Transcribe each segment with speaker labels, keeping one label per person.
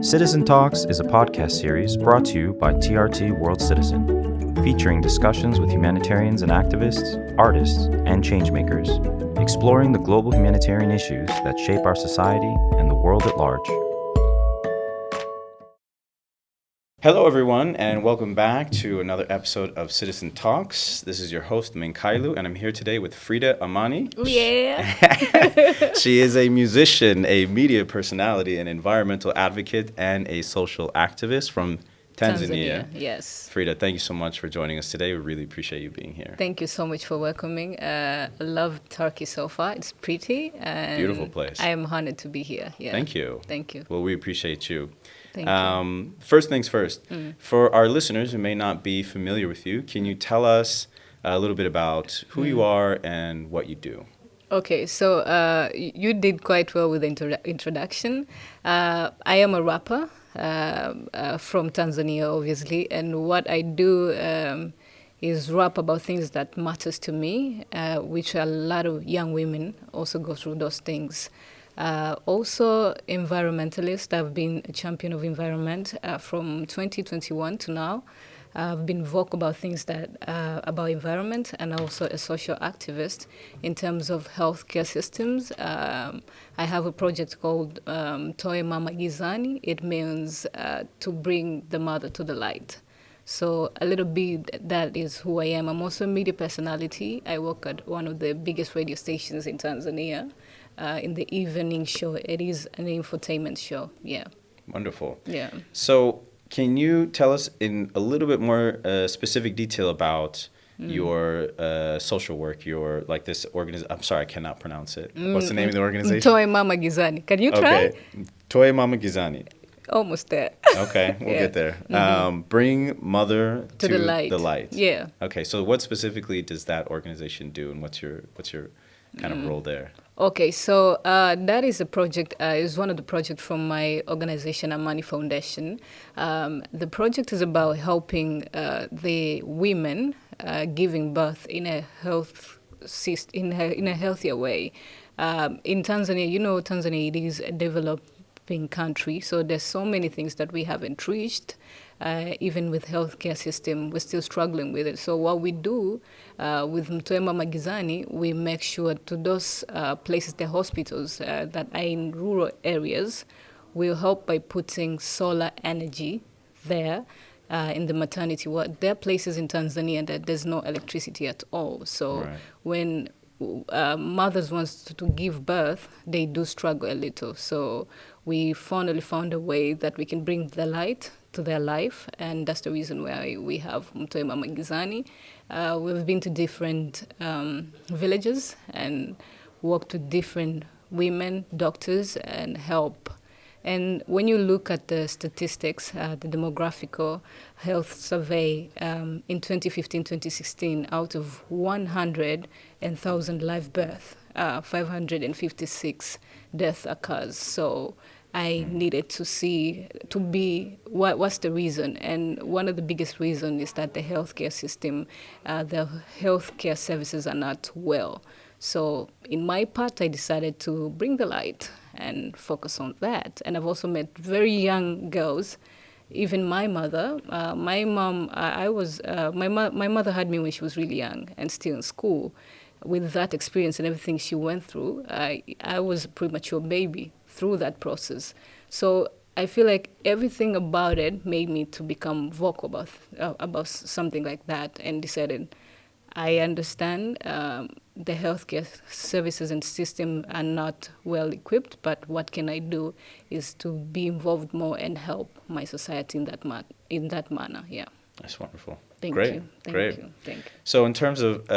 Speaker 1: Citizen Talks is a podcast series brought to you by TRT World Citizen, featuring discussions with humanitarians and activists, artists, and changemakers, exploring the global humanitarian issues that shape our society and the world at large. Hello, everyone, and welcome back to another episode of Citizen Talks. This is your host, Minkailu, and I'm here today with Frida Amani.
Speaker 2: Oh, yeah.
Speaker 1: She is a musician, a media personality, an environmental advocate, and a social activist from Tanzania.
Speaker 2: Yes.
Speaker 1: Frida, thank you so much for joining us today. We really appreciate you being here.
Speaker 2: Thank you so much for welcoming. I love Turkey so far. It's pretty. And
Speaker 1: beautiful place.
Speaker 2: I am honored to be here. Yeah.
Speaker 1: Thank you.
Speaker 2: Thank you.
Speaker 1: Well, we appreciate you.
Speaker 2: Thank you.
Speaker 1: First things first, for our listeners who may not be familiar with you, can you tell us a little bit about who you are and what you do?
Speaker 2: Okay, so you did quite well with the introduction. I am a rapper from Tanzania, obviously, and what I do is rap about things that matters to me, which a lot of young women also go through those things. Also, environmentalist. I've been a champion of environment from 2021 to now. I've been vocal about things that about environment, and also a social activist in terms of healthcare systems. I have a project called Toe Mama Gizani. It means to bring the mother to the light. So a little bit, that is who I am. I'm also a media personality. I work at one of the biggest radio stations in Tanzania. In the evening show. It is an infotainment show. Yeah.
Speaker 1: Wonderful.
Speaker 2: Yeah.
Speaker 1: So can you tell us in a little bit more specific detail about your social work, your like this organization? I'm sorry, I cannot pronounce it. What's the name of the organization?
Speaker 2: Toe Mama Gizani. Can you try?
Speaker 1: Okay. Toe Mama Gizani.
Speaker 2: Almost there.
Speaker 1: Okay, we'll get there. Bring mother to the light.
Speaker 2: Yeah.
Speaker 1: Okay, so what specifically does that organization do, and what's your kind of role there?
Speaker 2: Okay, so that is a project, is one of the projects from my organization, Amani Foundation. The project is about helping the women giving birth in a in a healthier way. In Tanzania, you know, Tanzania, it is a developing country, so there's so many things that we haven't reached. Even with healthcare system, we're still struggling with it. So what we do with Mtoe Mama Gizani, we make sure to those places, the hospitals that are in rural areas, we'll help by putting solar energy there in the maternity ward. There are places in Tanzania that there's no electricity at all. So when mothers want to give birth, they do struggle a little. So we finally found a way that we can bring the light to their life, and that's the reason why we have Mtoe Mama Gizani. We've been to different villages and worked with different women, doctors, and help. And when you look at the statistics, the demographical health survey in 2015-2016, out of 100,000 live birth, 556 death occurs. So I needed to be what's the reason, and one of the biggest reasons is that the healthcare system, the healthcare services are not well. So in my part, I decided to bring the light and focus on that. And I've also met very young girls. Even my mother, my mom, my mother had me when she was really young and still in school. With that experience and everything she went through, I was a premature baby through that process. So I feel like everything about it made me to become vocal about something like that, and decided I understand the healthcare services and system are not well equipped, but what can I do is to be involved more and help my society in that manner. Yeah.
Speaker 1: That's wonderful.
Speaker 2: Thank
Speaker 1: Great.
Speaker 2: you.
Speaker 1: Great.
Speaker 2: Thank you.
Speaker 1: So in terms of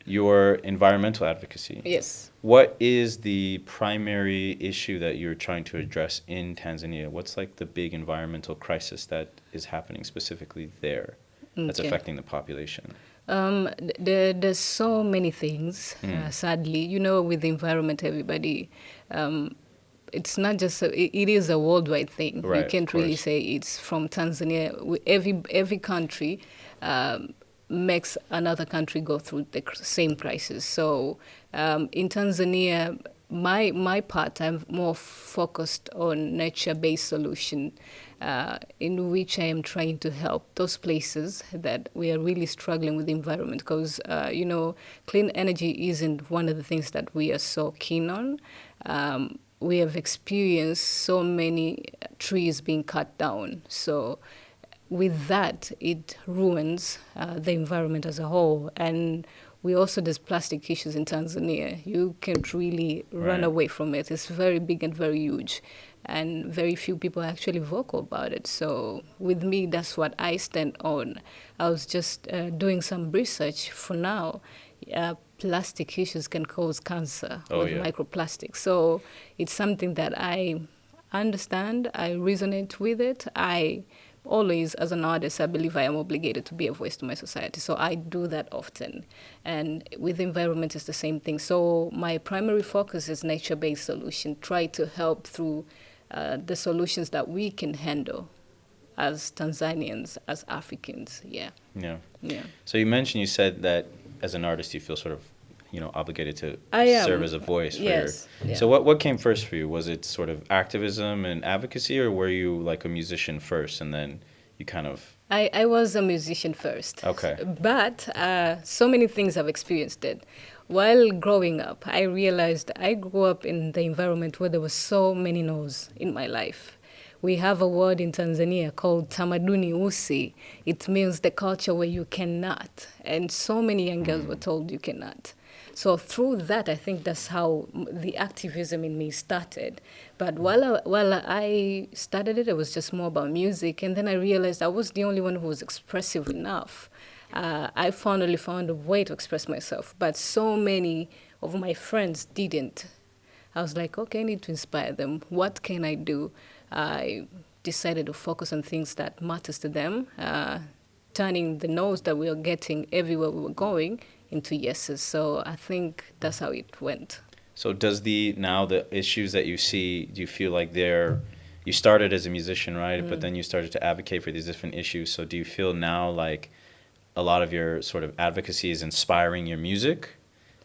Speaker 1: your environmental advocacy,
Speaker 2: Yes.
Speaker 1: what is the primary issue that you're trying to address in Tanzania? What's like the big environmental crisis that is happening specifically there that's affecting the population?
Speaker 2: There's so many things, sadly. You know, with the environment, everybody, it's not just, it is a worldwide thing.
Speaker 1: Right,
Speaker 2: you can't really say it's from Tanzania. Every country makes another country go through the same crisis. So in Tanzania, my part, I'm more focused on nature-based solution, in which I am trying to help those places that we are really struggling with the environment. Because clean energy isn't one of the things that we are so keen on. We have experienced so many trees being cut down. So with that, it ruins the environment as a whole. And we also, there's plastic issues in Tanzania. You can't really run away from it. It's very big and very huge. And very few people are actually vocal about it. So with me, that's what I stand on. I was just doing some research for now. Plastic issues can cause cancer with microplastics. So it's something that I understand. I resonate with it. I always, as an artist, I believe I am obligated to be a voice to my society. So I do that often. And with the environment, it's the same thing. So my primary focus is nature-based solution, try to help through the solutions that we can handle as Tanzanians, as Africans. Yeah.
Speaker 3: So you said that as an artist, you feel sort of, obligated to serve as a voice for So what came first for you? Was it sort of activism and advocacy, or were you like a musician first and then you kind of...
Speaker 2: I was a musician first.
Speaker 3: Okay.
Speaker 2: But so many things I've experienced it. While growing up, I realized I grew up in the environment where there were so many no's in my life. We have a word in Tanzania called tamaduni usi. It means the culture where you cannot. And so many young girls were told you cannot. So through that, I think that's how the activism in me started. But while I started it was just more about music. And then I realized I was the only one who was expressive enough. I finally found a way to express myself. But so many of my friends didn't. I was like, okay, I need to inspire them. What can I do? I decided to focus on things that matters to them, turning the no's that we were getting everywhere we were going into yeses. So I think that's how it went.
Speaker 3: So does the issues that you see, do you feel like you started as a musician, right? But then you started to advocate for these different issues. So do you feel now like a lot of your sort of advocacy is inspiring your music?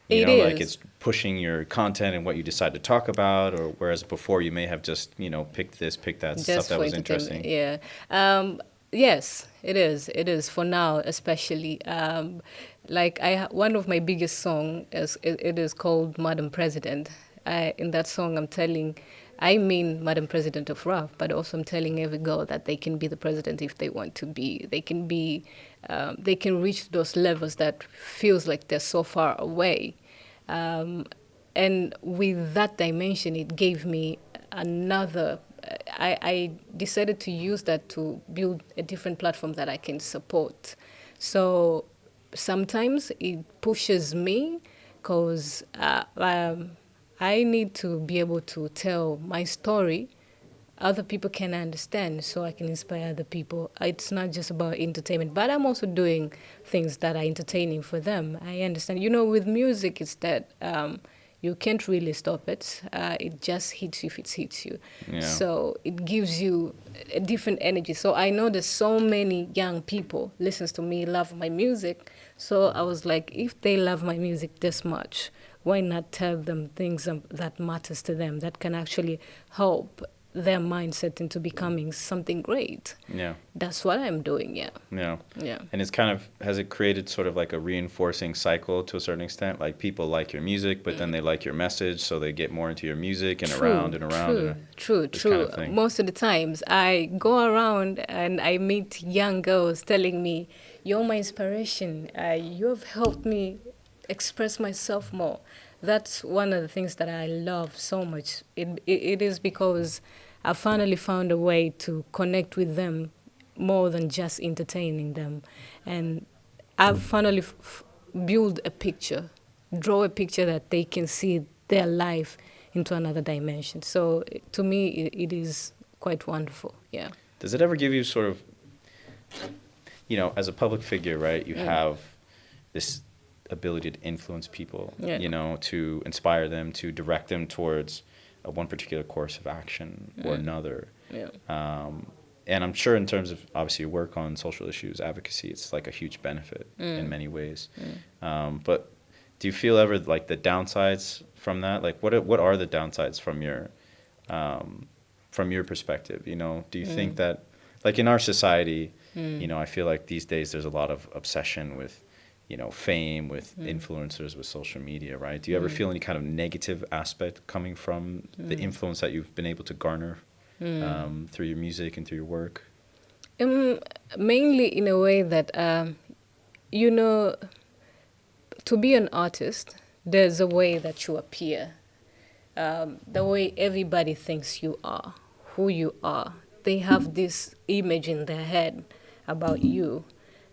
Speaker 3: Like it's pushing your content and what you decide to talk about, or whereas before you may have just, picked that
Speaker 2: just
Speaker 3: stuff that was interesting.
Speaker 2: Yeah. Yes, it is. It is for now, especially. One of my biggest songs is called Madam President. In that song, I mean Madam President of Rap, but also I'm telling every girl that they can be the president if they want to be. They can reach those levels that feels like they're so far away. And with that dimension, it gave me another... I decided to use that to build a different platform that I can support. So sometimes it pushes me because I need to be able to tell my story other people can understand, so I can inspire other people. It's not just about entertainment, but I'm also doing things that are entertaining for them. I understand. With music, it's that you can't really stop it. It just hits you if it hits you.
Speaker 3: Yeah.
Speaker 2: So it gives you a different energy. So I know there's so many young people listens to me, love my music. So I was like, if they love my music this much, why not tell them things that matters to them, that can actually help their mindset into becoming something great.
Speaker 3: Yeah.
Speaker 2: That's what I'm doing, yeah.
Speaker 3: Yeah.
Speaker 2: Yeah.
Speaker 3: And it's has it created sort of like a reinforcing cycle to a certain extent? Like people like your music, but then they like your message, so they get more into your music and around and around.
Speaker 2: True.
Speaker 3: Kind of thing.
Speaker 2: Most of the times I go around and I meet young girls telling me, you're my inspiration. You have helped me express myself more. That's one of the things that I love so much. It is because I finally found a way to connect with them more than just entertaining them. And I've finally built a picture, draw a picture that they can see their life into another dimension. So to me, it is quite wonderful, yeah.
Speaker 3: Does it ever give you sort of, as a public figure, right, you have this ability to influence people, to inspire them, to direct them towards one particular course of action or another.
Speaker 2: Yeah.
Speaker 3: And I'm sure in terms of, obviously, your work on social issues, advocacy, it's like a huge benefit in many ways. But do you feel ever like the downsides from that? Like what are the downsides from your perspective? You know, do you think that, like in our society, you know, I feel like these days there's a lot of obsession with, you know, fame, with influencers, with social media, right? Do you ever feel any kind of negative aspect coming from the influence that you've been able to garner through your music and through your work?
Speaker 2: Mainly in a way that, you know, to be an artist, there's a way that you appear, the way everybody thinks you are, who you are. They have this image in their head about you.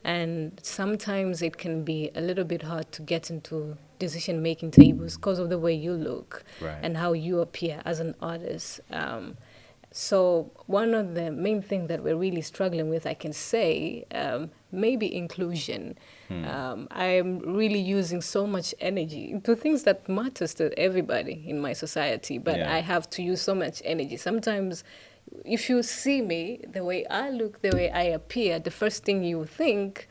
Speaker 2: And sometimes it can be a little bit hard to get into decision-making tables because of the way you look and how you appear as an artist. So one of the main things that we're really struggling with, I can say, maybe inclusion. I'm really using so much energy into things that matters to everybody in my society, but I have to use so much energy. Sometimes if you see me, the way I look, the way I appear, the first thing you think,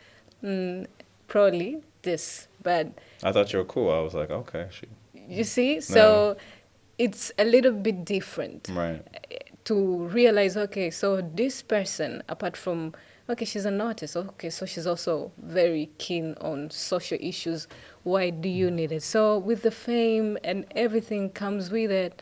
Speaker 2: probably this. But
Speaker 3: I thought you were cool. I was like, okay.
Speaker 2: You see? So it's a little bit different.
Speaker 3: Right.
Speaker 2: To realize, okay, so this person, apart from, okay, she's an artist, okay, so she's also very keen on social issues. Why do you need it? So with the fame and everything comes with it,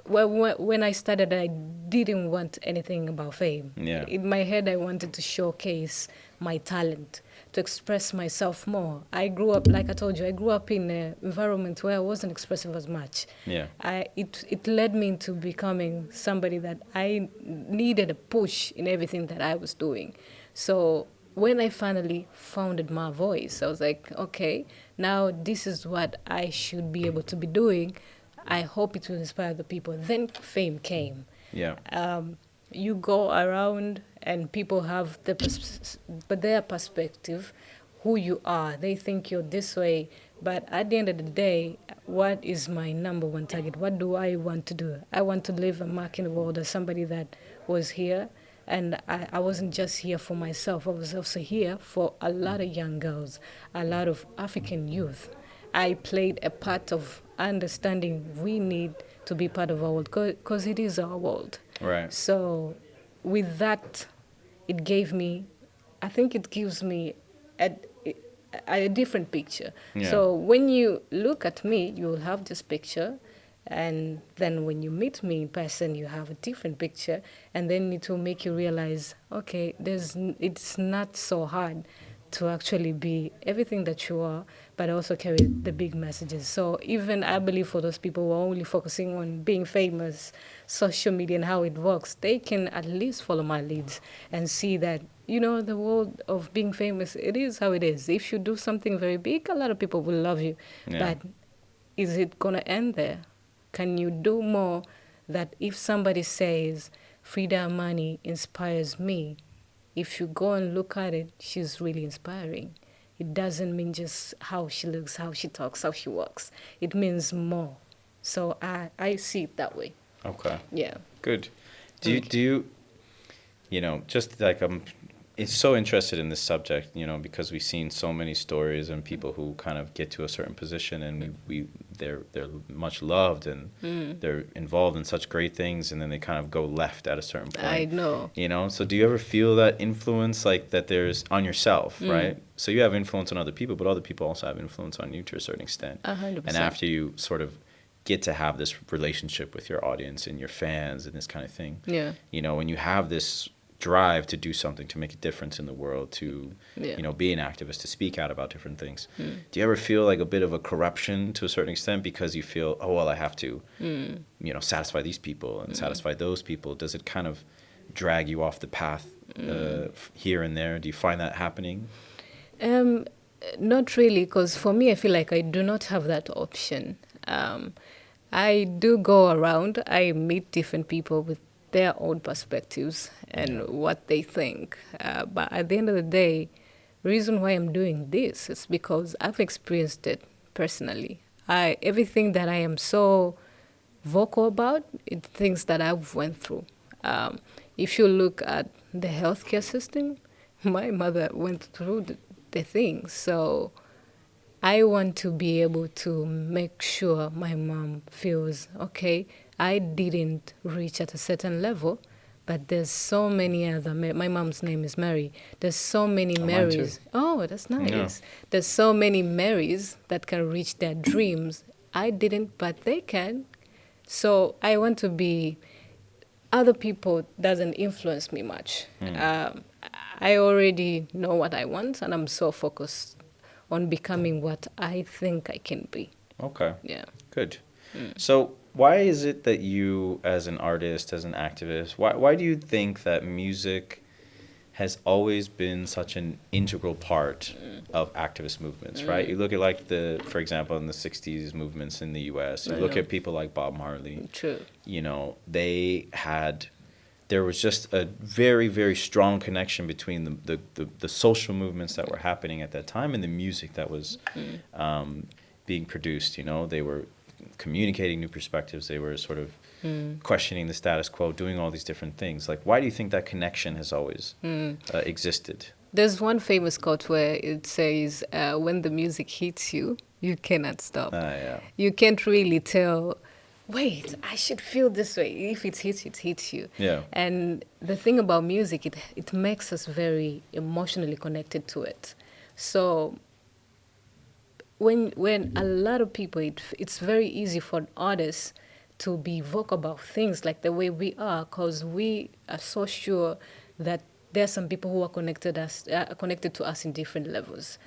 Speaker 2: when I started, I didn't want anything about fame.
Speaker 3: Yeah.
Speaker 2: In my head, I wanted to showcase my talent, to express myself more. I grew up, like I told you, I grew up in an environment where I wasn't expressive as much.
Speaker 3: Yeah.
Speaker 2: It led me into becoming somebody that I needed a push in everything that I was doing. So when I finally founded my voice, I was like, okay, now this is what I should be able to be doing. I hope it will inspire the people. Then fame came.
Speaker 3: Yeah.
Speaker 2: You go around and people have their perspective, who you are. They think you're this way. But at the end of the day, what is my number one target? What do I want to do? I want to leave a mark in the world as somebody that was here. And I wasn't just here for myself. I was also here for a lot of young girls, a lot of African youth. I played a part of understanding we need to be part of our world because it is our world.
Speaker 3: Right.
Speaker 2: So with that, it gives me a different picture.
Speaker 3: Yeah.
Speaker 2: So when you look at me, you'll have this picture. And then when you meet me in person, you have a different picture. And then it will make you realize, okay, it's not so hard to actually be everything that you are, but also carry the big messages. So even I believe for those people who are only focusing on being famous, social media and how it works, they can at least follow my leads and see that, you know, the world of being famous, it is how it is. If you do something very big, a lot of people will love you.
Speaker 3: Yeah.
Speaker 2: But is it going to end there? Can you do more that if somebody says, Frida Amani inspires me, if you go and look at it, she's really inspiring. It doesn't mean just how she looks, how she talks, how she walks. It means more. So I see it that way.
Speaker 3: Okay.
Speaker 2: Yeah.
Speaker 3: Good. Do you, you know, just like it's so interested in this subject, you know, because we've seen so many stories and people who kind of get to a certain position and they're much loved and they're involved in such great things and then they kind of go left at a certain point.
Speaker 2: I know.
Speaker 3: You know, so do you ever feel that influence like that there's on yourself, right? So you have influence on other people, but other people also have influence on you to a certain extent.
Speaker 2: 100%.
Speaker 3: And after you sort of get to have this relationship with your audience and your fans and this kind of thing, you know, when you have this drive to do something to make a difference in the world, to you know, be an activist, to speak out about different things, do you ever feel like a bit of a corruption to a certain extent because you feel, oh well, I have to you know, satisfy these people and satisfy those people? Does it kind of drag you off the path here and there? Do you find that happening?
Speaker 2: Not really, because for me I feel like I do not have that option. I do go around, I meet different people with their own perspectives and what they think. But at the end of the day, the reason why I'm doing this is because I've experienced it personally. Everything that I am so vocal about, it's things that I've went through. If you look at the healthcare system, my mother went through the things. So I want to be able to make sure my mom feels, okay, I didn't reach at a certain level, but there's so many other, my mom's name is Mary. There's so many
Speaker 3: Mine
Speaker 2: Marys.
Speaker 3: too.
Speaker 2: Oh, that's nice.
Speaker 3: Yeah.
Speaker 2: There's so many Marys that can reach their dreams. I didn't, but they can. So I want to be, other people doesn't influence me much. I already know what I want, and I'm so focused on becoming what I think I can be.
Speaker 3: Okay.
Speaker 2: Yeah.
Speaker 3: Good. So why is it that you, as an artist, as an activist, why do you think that music has always been such an integral part of activist movements, right? You look at like for example, in the 60s movements in the US, you look at people like Bob Marley.
Speaker 2: True.
Speaker 3: You know, there was just a very, very strong connection between the social movements that were happening at that time and the music that was being produced. You know, they were communicating new perspectives. They were sort of questioning the status quo, doing all these different things. Like, why do you think that connection has always existed?
Speaker 2: There's one famous quote where it says, when the music hits you, you cannot stop.
Speaker 3: Yeah.
Speaker 2: You can't really tell, wait, I should feel this way. If it hits you.
Speaker 3: Yeah.
Speaker 2: And the thing about music, it makes us very emotionally connected to it. So when a lot of people, it's very easy for artists to be vocal about things like the way we are, because we are so sure that there are some people who are connected to us in different levels.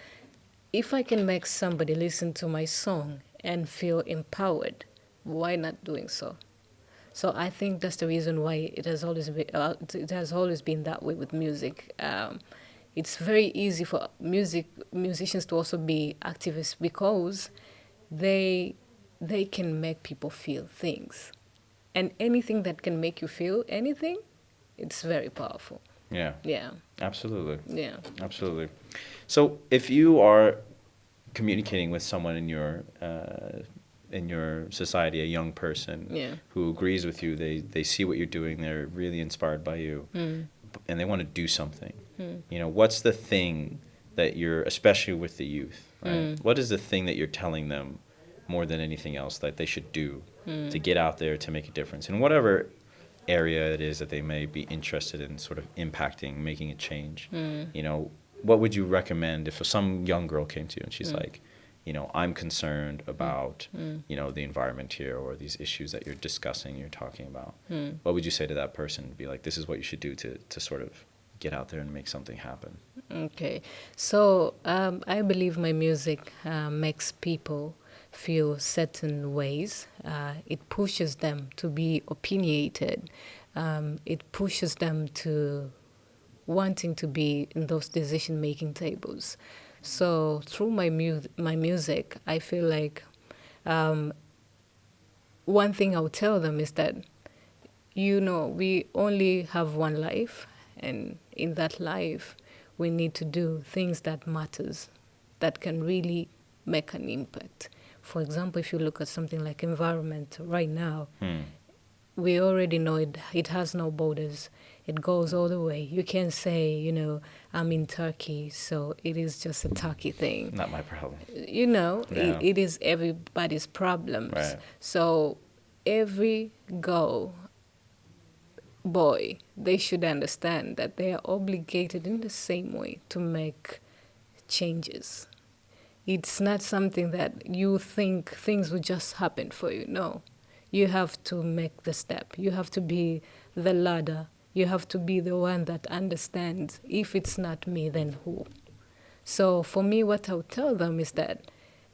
Speaker 2: If I can make somebody listen to my song and feel empowered, why not doing so? So I think that's the reason why it has always been that way with music. It's very easy for musicians to also be activists because they can make people feel things. And anything that can make you feel anything, it's very powerful.
Speaker 3: Yeah.
Speaker 2: Yeah.
Speaker 3: Absolutely.
Speaker 2: Yeah.
Speaker 3: Absolutely. So if you are communicating with someone in your society, a young person who agrees with you, they see what you're doing, they're really inspired by you, and they want to do something. You know, what's the thing that you're, especially with the youth, right? What is the thing that you're telling them more than anything else that they should do to get out there to make a difference in whatever area it is that they may be interested in sort of impacting, making a change? You know, what would you recommend if some young girl came to you and she's like, you know, I'm concerned about, you know, the environment here or these issues that you're discussing, you're talking about. What would you say to that person? Be like, this is what you should do to sort of get out there and make something happen.
Speaker 2: Okay. So I believe my music makes people feel certain ways. It pushes them to be opinionated. It pushes them to wanting to be in those decision-making tables. So through my music, I feel like one thing I would tell them is that, you know, we only have one life, and in that life, we need to do things that matters, that can really make an impact. For example, if you look at something like environment right now, we already know it has no borders. It goes all the way. You can't say, you know, I'm in Turkey, so it is just a Turkey thing.
Speaker 3: Not my problem.
Speaker 2: You know,
Speaker 3: Yeah.
Speaker 2: it is everybody's problems.
Speaker 3: Right.
Speaker 2: So every girl, boy, they should understand that they are obligated in the same way to make changes. It's not something that you think things will just happen for you. No. You have to make the step. You have to be the ladder. You have to be the one that understands, if it's not me, then who? So for me, what I would tell them is that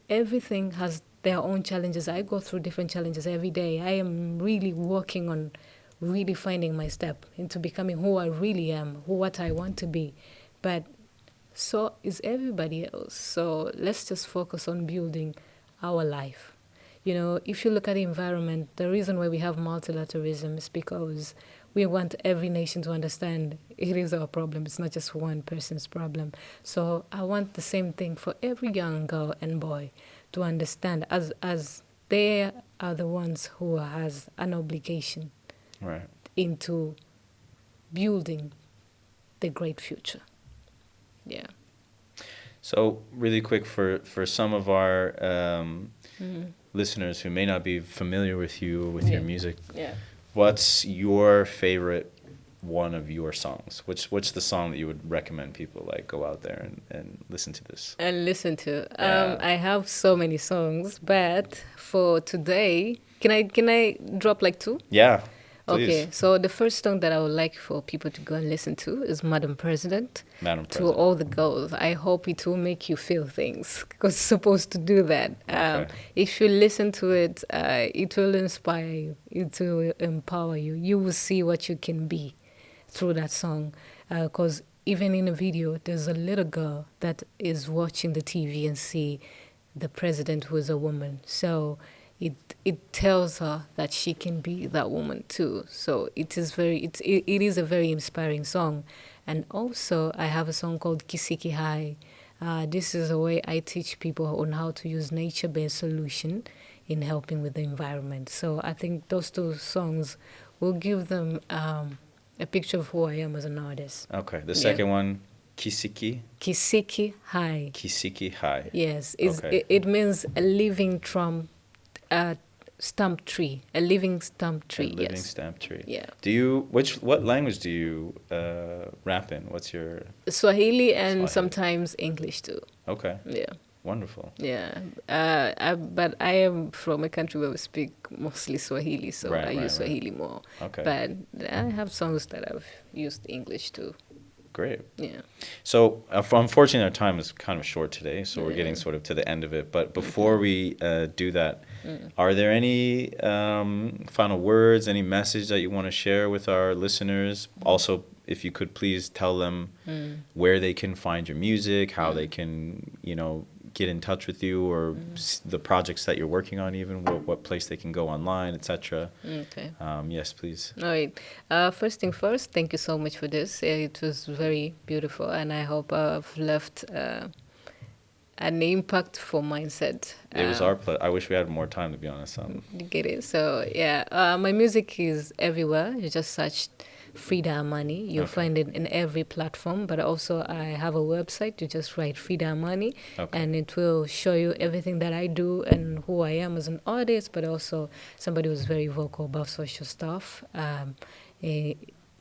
Speaker 2: everything has their own challenges. I go through different challenges every day. I am really working on really finding my step into becoming who I really am, what I want to be. But so is everybody else. So let's just focus on building our life. You know, if you look at the environment, the reason why we have multilateralism is because we want every nation to understand it is our problem. It's not just one person's problem. So I want the same thing for every young girl and boy to understand as they are the ones who has an obligation into building the great future. Yeah.
Speaker 3: So really quick for some of our listeners who may not be familiar with you or with your music, what's your favorite one of your songs? What's the song that you would recommend people like go out there and listen to this?
Speaker 2: And listen to.
Speaker 3: Yeah.
Speaker 2: I have so many songs, but for today, can I drop like two?
Speaker 3: Yeah. Please.
Speaker 2: Okay, so the first song that I would like for people to go and listen to is Madam President.
Speaker 3: Madam
Speaker 2: To
Speaker 3: President.
Speaker 2: all the girls, I hope it will make you feel things because it's supposed to do that.
Speaker 3: Okay.
Speaker 2: If you listen to it, it will inspire you, it will empower you. You will see what you can be through that song. Because even in a video, there's a little girl that is watching the TV and see the president who is a woman. So it tells her that she can be that woman too. So it is a very inspiring song. And also I have a song called Kisiki Hai. This is a way I teach people on how to use nature-based solution in helping with the environment. So I think those two songs will give them a picture of who I am as an artist.
Speaker 3: Okay. The second one, Kisiki
Speaker 2: Kisiki Hai.
Speaker 3: Kisiki Hai.
Speaker 2: Yes,
Speaker 3: Okay.
Speaker 2: it means a living stump tree, a living stump tree.
Speaker 3: A living
Speaker 2: yes.
Speaker 3: stamp tree.
Speaker 2: Yeah.
Speaker 3: What language do you rap in? What's your
Speaker 2: Swahili and
Speaker 3: Swahili.
Speaker 2: sometimes English too.
Speaker 3: Okay.
Speaker 2: Yeah.
Speaker 3: Wonderful.
Speaker 2: Yeah. But I am from a country where we speak mostly Swahili, so
Speaker 3: Right,
Speaker 2: I
Speaker 3: right,
Speaker 2: use
Speaker 3: right.
Speaker 2: Swahili more.
Speaker 3: Okay.
Speaker 2: But I have songs that I've used English too.
Speaker 3: Great.
Speaker 2: Yeah.
Speaker 3: So, unfortunately, our time is kind of short today, so we're getting sort of to the end of it. But before we do that, are there any final words, any message that you want to share with our listeners? Also, if you could please tell them where they can find your music, how they can, get in touch with you, or the projects that you're working on, even what place they can go online, etc.
Speaker 2: Okay.
Speaker 3: Yes, please.
Speaker 2: All right. First thing first, thank you so much for this. It was very beautiful, and I hope I've left an impact for mindset.
Speaker 3: It was our pleasure. I wish we had more time, to be honest.
Speaker 2: You get it? So, yeah, my music is everywhere. You just search Frida Amani. You'll find it in every platform, but also I have a website. You just write Frida Amani, and it will show you everything that I do and who I am as an artist, but also somebody who's very vocal about social stuff.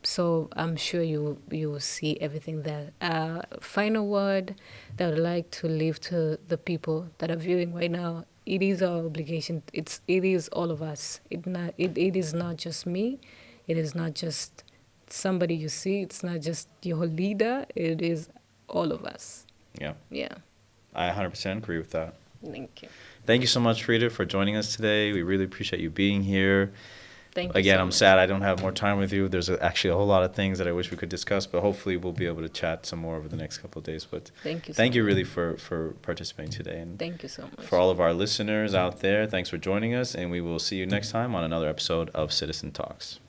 Speaker 2: So I'm sure you will see everything there. Final word that I would like to leave to the people that are viewing right now. It is our obligation. It is all of us. It is not just me. It is not just somebody you see. It's not just your leader. It is all of us.
Speaker 3: Yeah.
Speaker 2: Yeah.
Speaker 3: I 100% agree with that.
Speaker 2: Thank you.
Speaker 3: Thank you so much, Frida, for joining us today. We really appreciate you being here.
Speaker 2: Thank you.
Speaker 3: Again,
Speaker 2: so
Speaker 3: I'm
Speaker 2: much.
Speaker 3: sad I don't have more time with you. There's actually a whole lot of things that I wish we could discuss, but hopefully we'll be able to chat some more over the next couple of days. But
Speaker 2: Thank you.
Speaker 3: thank you really for participating today. And
Speaker 2: Thank you so much.
Speaker 3: for all of our listeners out there, thanks for joining us, and we will see you next time on another episode of Citizen Talks.